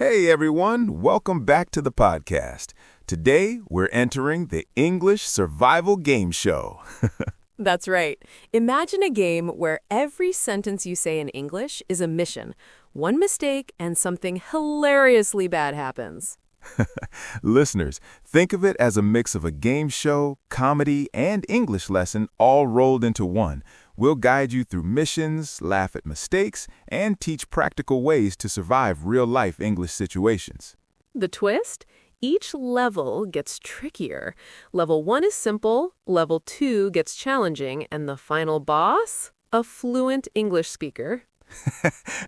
Hey everyone, welcome back to the podcast. Today we're entering the English Survival Game Show. That's right. Imagine a game where every sentence you say in English is a mission. One mistake and something hilariously bad happens. Listeners, think of it as a mix of a game show, comedy, and English lesson all rolled into one. We'll guide you through missions, laugh at mistakes, and teach practical ways to survive real-life English situations. The twist? Each level gets trickier. Level 1 is simple, level 2 gets challenging, and the final boss? A fluent English speaker.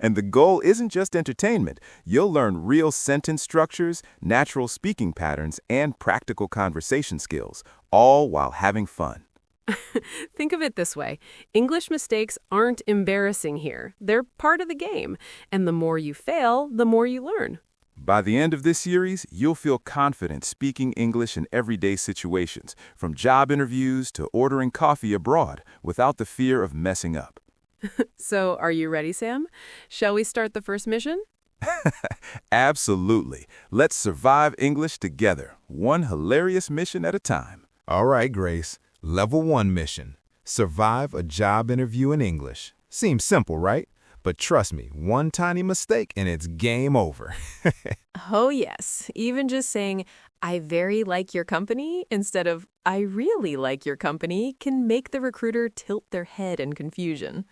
And the goal isn't just entertainment. You'll learn real sentence structures, natural speaking patterns, and practical conversation skills, all while having fun. Think of it this way. English mistakes aren't embarrassing here. They're part of the game. And the more you fail, the more you learn. By the end of this series, you'll feel confident speaking English in everyday situations, from job interviews to ordering coffee abroad, without the fear of messing up. So, are you ready, Sam? Shall we start the first mission? Absolutely. Let's survive English together, one hilarious mission at a time. All right, Grace. Level 1 mission. Survive a job interview in English. Seems simple, right? But trust me, one tiny mistake and it's game over. Oh, yes. Even just saying, I very like your company, instead of, I really like your company, can make the recruiter tilt their head in confusion.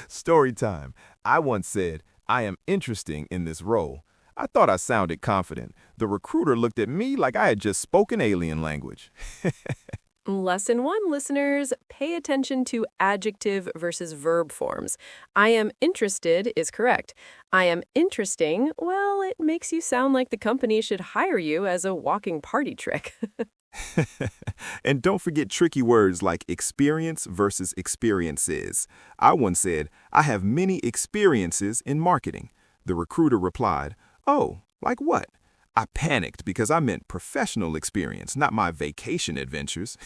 Story time. I once said, I am interesting in this role. I thought I sounded confident. The recruiter looked at me like I had just spoken alien language. Lesson 1, listeners, pay attention to adjective versus verb forms. I am interested is correct. I am interesting, well, it makes you sound like the company should hire you as a walking party trick. And don't forget tricky words like experience versus experiences. I once said, I have many experiences in marketing. The recruiter replied, oh, like what? I panicked because I meant professional experience, not my vacation adventures.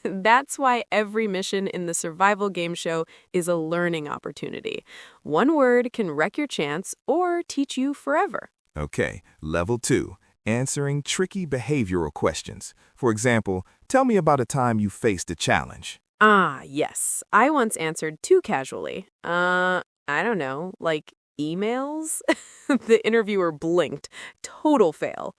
That's why every mission in the survival game show is a learning opportunity. One word can wreck your chance or teach you forever. Okay, level 2, answering tricky behavioral questions. For example, tell me about a time you faced a challenge. Ah, yes. I once answered too casually. I don't know, like emails? The interviewer blinked. Total fail.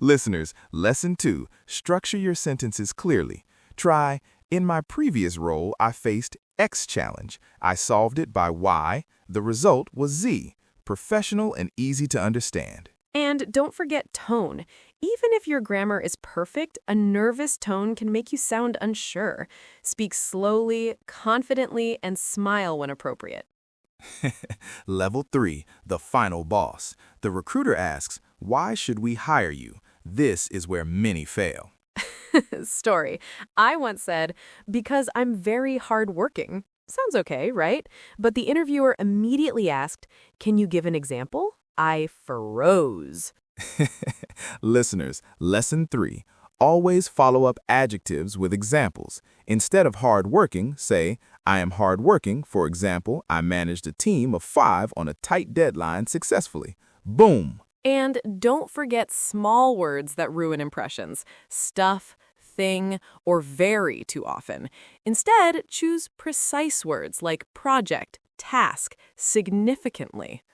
Listeners, lesson 2, structure your sentences clearly. Try, in my previous role, I faced X challenge. I solved it by Y. The result was Z. Professional and easy to understand. And don't forget tone. Even if your grammar is perfect, a nervous tone can make you sound unsure. Speak slowly, confidently, and smile when appropriate. Level 3, the final boss. The recruiter asks, why should we hire you? This is where many fail. Story. I once said, because I'm very hardworking. Sounds okay, right? But the interviewer immediately asked, can you give an example? I froze. Listeners, lesson 3. Always follow up adjectives with examples. Instead of hardworking, say, I am hardworking. For example, I managed a team of 5 on a tight deadline successfully. Boom! And don't forget small words that ruin impressions. Stuff, thing, or very too often. Instead, choose precise words like project, task, significantly.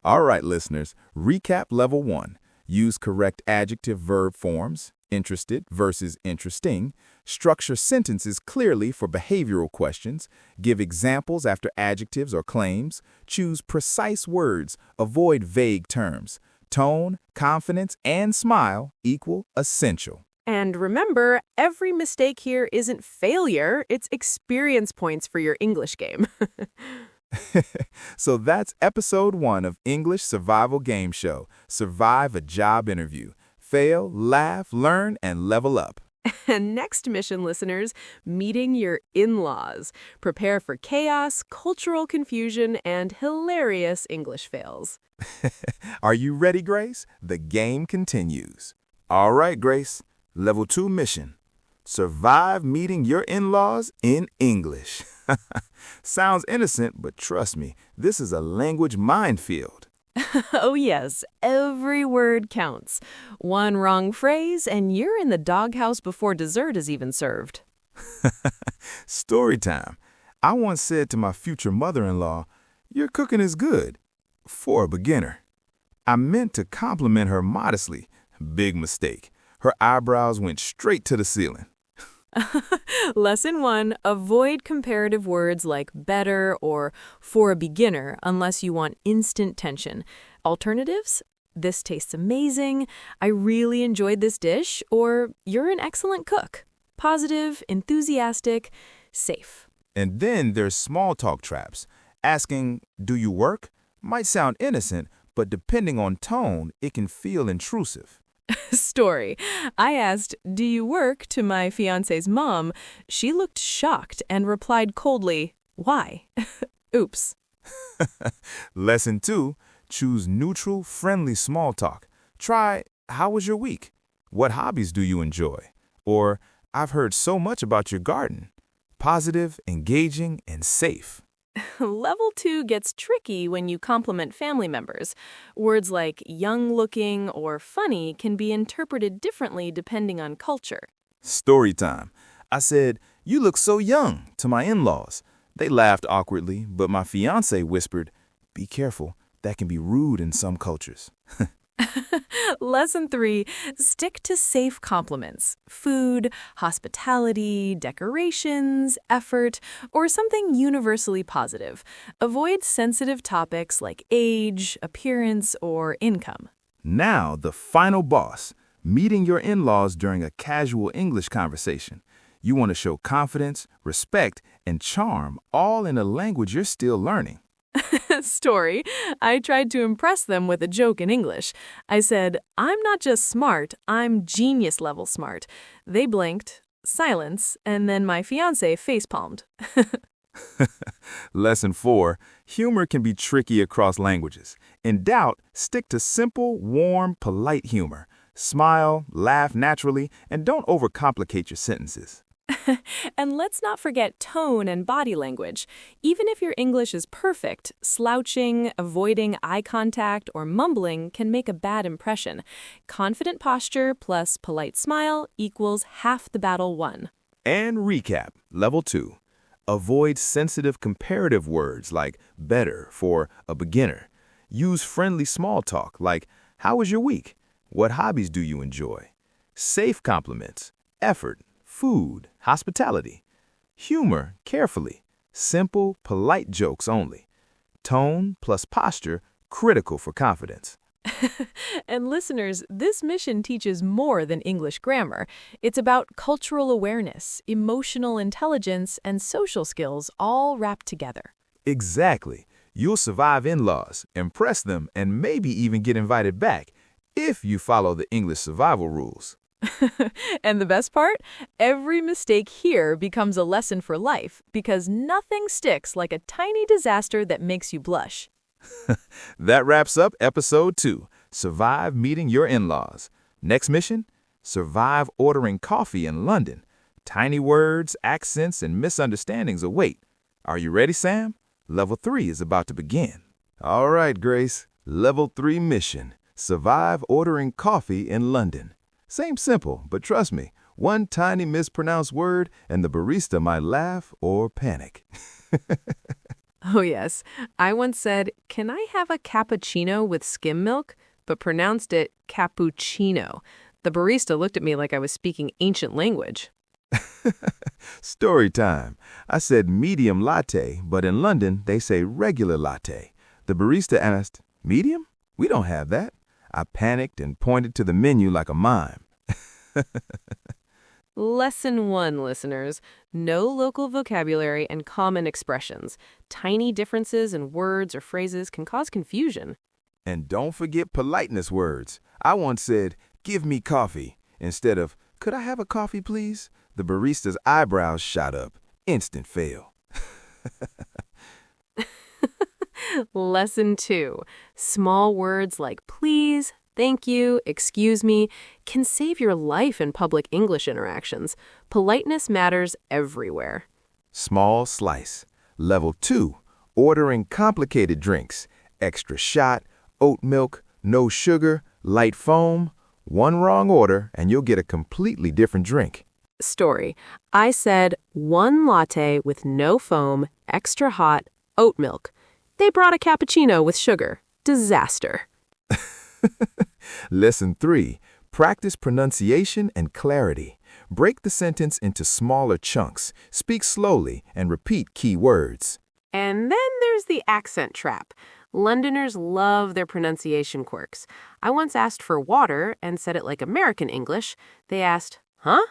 All right, listeners, recap level 1. Use correct adjective-verb forms, interested versus interesting. Structure sentences clearly for behavioral questions. Give examples after adjectives or claims. Choose precise words. Avoid vague terms. Tone, confidence, and smile equal essential. And remember, every mistake here isn't failure, it's experience points for your English game. So that's episode 1 of English Survival Game Show. Survive a job interview. Fail, laugh, learn, and level up. And next mission, listeners, meeting your in-laws. Prepare for chaos, cultural confusion, and hilarious English fails. Are you ready, Grace? The game continues. All right, Grace. Level 2 mission. Survive meeting your in-laws in English. Sounds innocent, but trust me, this is a language minefield. Oh, yes, every word counts. One wrong phrase, and you're in the doghouse before dessert is even served. Story time. I once said to my future mother-in-law, "Your cooking is good for a beginner." I meant to compliment her modestly. Big mistake. Her eyebrows went straight to the ceiling. Lesson 1, avoid comparative words like better or for a beginner unless you want instant tension. Alternatives? This tastes amazing, I really enjoyed this dish, or you're an excellent cook. Positive, enthusiastic, safe. And then there's small talk traps. Asking, "Do you work?" might sound innocent, but depending on tone, it can feel intrusive. Story. I asked, "Do you work?" to my fiance's mom. She looked shocked and replied coldly, "Why?" Oops. Lesson 2, choose neutral, friendly small talk. Try, "How was your week?" "What hobbies do you enjoy?" Or, "I've heard so much about your garden." Positive, engaging, and safe. Level 2 gets tricky when you compliment family members. Words like young-looking or funny can be interpreted differently depending on culture. Story time. I said, "You look so young," to my in-laws. They laughed awkwardly, but my fiance whispered, "Be careful, that can be rude in some cultures." Lesson 3, stick to safe compliments. Food, hospitality, decorations, effort, or something universally positive. Avoid sensitive topics like age, appearance, or income. Now, the final boss, meeting your in-laws during a casual English conversation. You want to show confidence, respect, and charm, all in a language you're still learning. Story. I tried to impress them with a joke in English. I said, "I'm not just smart, I'm genius level smart." They blinked, silence, and then my fiance facepalmed. Lesson 4, humor can be tricky across languages. In doubt, stick to simple, warm, polite humor. Smile, laugh naturally, and don't overcomplicate your sentences. And let's not forget tone and body language. Even if your English is perfect, slouching, avoiding eye contact, or mumbling can make a bad impression. Confident posture plus polite smile equals half the battle won. And recap, level 2. Avoid sensitive comparative words like better for a beginner. Use friendly small talk like, "How was your week?" "What hobbies do you enjoy?" Safe compliments, effort, food, hospitality. Humor, carefully. Simple, polite jokes only. Tone plus posture, critical for confidence. And listeners, this mission teaches more than English grammar. It's about cultural awareness, emotional intelligence, and social skills all wrapped together. Exactly. You'll survive in-laws, impress them, and maybe even get invited back if you follow the English survival rules. And the best part? Every mistake here becomes a lesson for life because nothing sticks like a tiny disaster that makes you blush. That wraps up episode 2, Survive Meeting Your In-Laws. Next mission, survive ordering coffee in London. Tiny words, accents, and misunderstandings await. Are you ready, Sam? Level 3 is about to begin. All right, Grace. Level 3 mission, survive ordering coffee in London. Seems simple, but trust me, one tiny mispronounced word and the barista might laugh or panic. Oh, yes. I once said, "Can I have a cappuccino with skim milk?" but pronounced it cappuccino. The barista looked at me like I was speaking ancient language. Story time. I said medium latte, but in London, they say regular latte. The barista asked, "Medium? We don't have that." I panicked and pointed to the menu like a mime. Lesson 1, listeners. Know local vocabulary and common expressions. Tiny differences in words or phrases can cause confusion. And don't forget politeness words. I once said, "Give me coffee," instead of, "Could I have a coffee, please?" The barista's eyebrows shot up. Instant fail. Lesson 2. Small words like please, thank you, excuse me, can save your life in public English interactions. Politeness matters everywhere. Small slice. Level 2, ordering complicated drinks. Extra shot, oat milk, no sugar, light foam. One wrong order and you'll get a completely different drink. Story. I said 1 latte with no foam, extra hot, oat milk. They brought a cappuccino with sugar. Disaster. Lesson 3, practice pronunciation and clarity. Break the sentence into smaller chunks, speak slowly, and repeat key words. And then there's the accent trap. Londoners love their pronunciation quirks. I once asked for water and said it like American English. They asked, huh?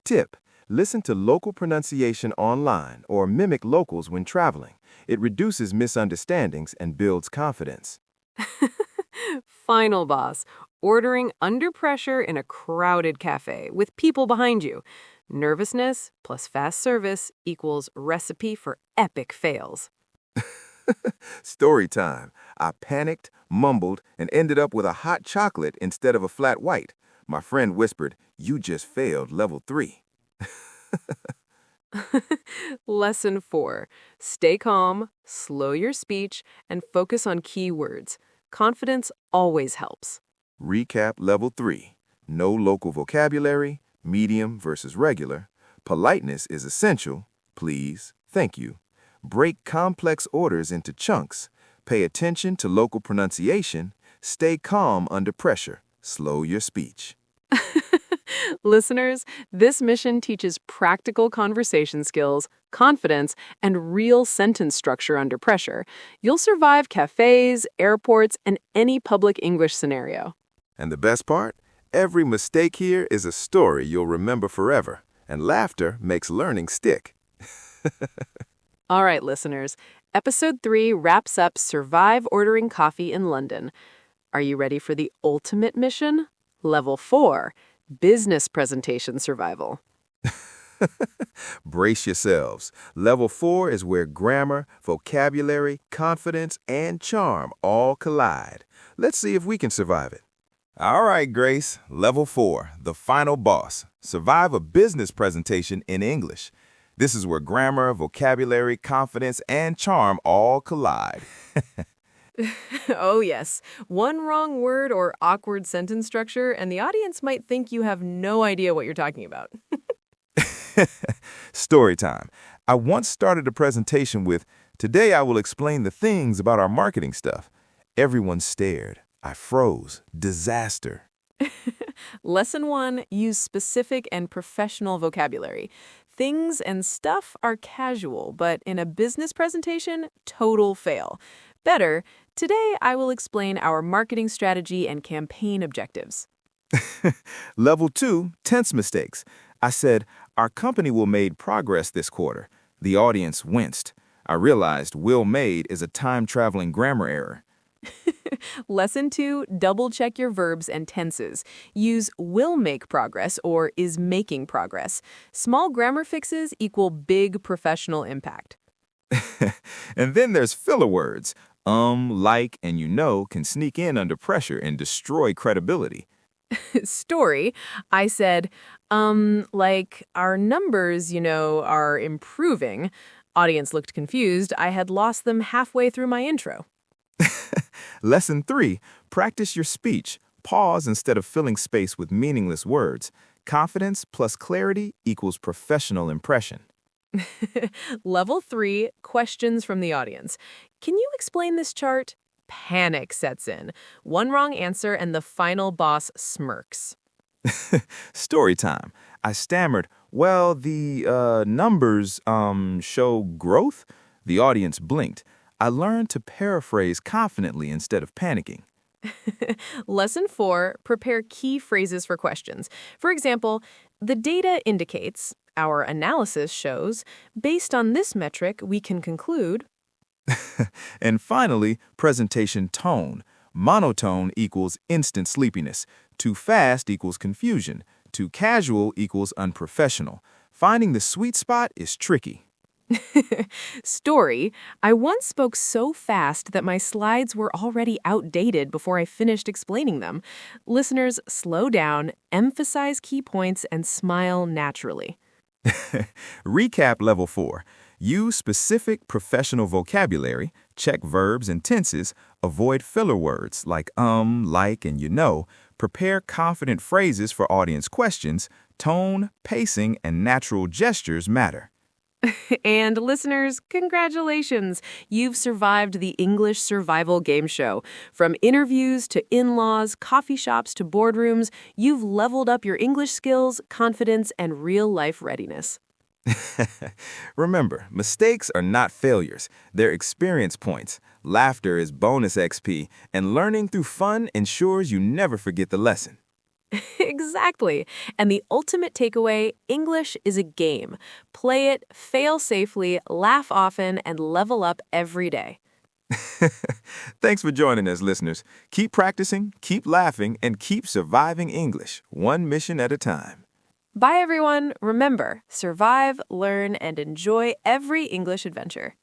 Tip, listen to local pronunciation online or mimic locals when traveling. It reduces misunderstandings and builds confidence. Final boss. Ordering under pressure in a crowded cafe with people behind you. Nervousness plus fast service equals recipe for epic fails. Story time. I panicked, mumbled, and ended up with a hot chocolate instead of a flat white. My friend whispered, "You just failed level 3. Lesson 4. Stay calm, slow your speech, and focus on key words. Confidence always helps. Recap level 3. No local vocabulary, medium versus regular. Politeness is essential. Please, thank you. Break complex orders into chunks. Pay attention to local pronunciation. Stay calm under pressure. Slow your speech. Listeners, this mission teaches practical conversation skills, confidence, and real sentence structure under pressure. You'll survive cafes, airports, and any public English scenario. And the best part? Every mistake here is a story you'll remember forever. And laughter makes learning stick. All right, listeners. Episode 3 wraps up Survive Ordering Coffee in London. Are you ready for the ultimate mission? Level 4. Business presentation survival. Brace yourselves. Level 4 is where grammar, vocabulary, confidence, and charm all collide. Let's see if we can survive it. All right, Grace. Level 4, the final boss. Survive a business presentation in English. This is where grammar, vocabulary, confidence, and charm all collide. Oh, yes. One wrong word or awkward sentence structure, and the audience might think you have no idea what you're talking about. Story time. I once started a presentation with, "Today I will explain the things about our marketing stuff." Everyone stared. I froze. Disaster. Lesson 1, use specific and professional vocabulary. Things and stuff are casual, but in a business presentation, total fail. Better, today I will explain our marketing strategy and campaign objectives. Level 2, tense mistakes. I said, "Our company will made progress this quarter." The audience winced. I realized will made is a time-traveling grammar error. Lesson 2, double-check your verbs and tenses. Use will make progress or is making progress. Small grammar fixes equal big professional impact. And then there's filler words. Like, and you know can sneak in under pressure and destroy credibility. Story, I said, like our numbers, are improving. Audience looked confused. I had lost them halfway through my intro. Lesson 3, practice your speech. Pause instead of filling space with meaningless words. Confidence plus clarity equals professional impression. Level 3, questions from the audience. Can you explain this chart? Panic sets in. One wrong answer and the final boss smirks. Story time. I stammered, "Well, the numbers show growth?" The audience blinked. I learned to paraphrase confidently instead of panicking. Lesson 4, prepare key phrases for questions. For example, the data indicates, our analysis shows, based on this metric, we can conclude. And finally, presentation tone. Monotone equals instant sleepiness. Too fast equals confusion. Too casual equals unprofessional. Finding the sweet spot is tricky. Story. I once spoke so fast that my slides were already outdated before I finished explaining them. Listeners, slow down, emphasize key points, and smile naturally. Recap level 4. Use specific professional vocabulary, check verbs and tenses, avoid filler words like like, and you know, prepare confident phrases for audience questions, tone, pacing, and natural gestures matter. And listeners, congratulations! You've survived the English survival game show. From interviews to in-laws, coffee shops to boardrooms, you've leveled up your English skills, confidence, and real-life readiness. Remember, mistakes are not failures. They're experience points. Laughter is bonus XP, and learning through fun ensures you never forget the lesson. Exactly. And the ultimate takeaway, English is a game. Play it, fail safely, laugh often, and level up every day. Thanks for joining us, listeners. Keep practicing, keep laughing, and keep surviving English, one mission at a time. Bye, everyone. Remember, survive, learn, and enjoy every English adventure.